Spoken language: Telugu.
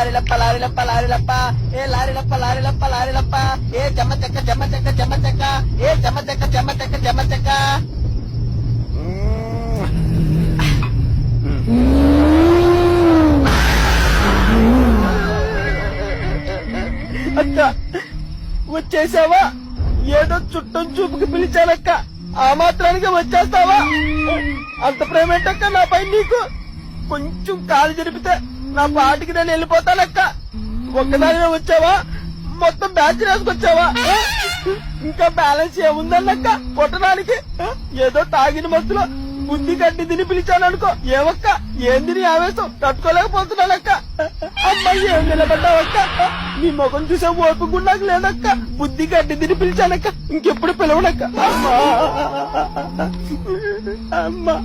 లారీలప్ప ఏ లారీలప్ప ఏ చెమ్మ చెక్క ఏ చెమ్మ చెక్క అక్క వచ్చేసావా? ఏదో చుట్టం చూపుకి పిలిచానక్క, ఆ మాత్రానికి వచ్చేస్తావా? అంత ప్రేమేంటక్క నాపై నీకు? కొంచెం కాలు జరిపితే నా పాటికి నేను వెళ్ళిపోతానక్క. ఒక్కదానివే వచ్చావా? మొత్తం బ్యాచ్ రాసుకొచ్చావా? ఇంకా బ్యాలెన్స్ ఏముందన్నక్క కొట్టడానికి? ఏదో తాగిన మస్తులో బుద్ధి గడ్డి తిని పిలిచాననుకో. ఏమక్క ఏంది నీ ఆవేశం? తట్టుకోలేకపోతున్నానక్క. అమ్మాయి ఏం నిలబడ్డావక్క? నీ ముఖం చూసే ఓపిక నాకు లేదక్క. బుద్ధి గడ్డి తిని పిలిచానక్క, ఇంకెప్పుడు పిలవనక్క. అమ్మా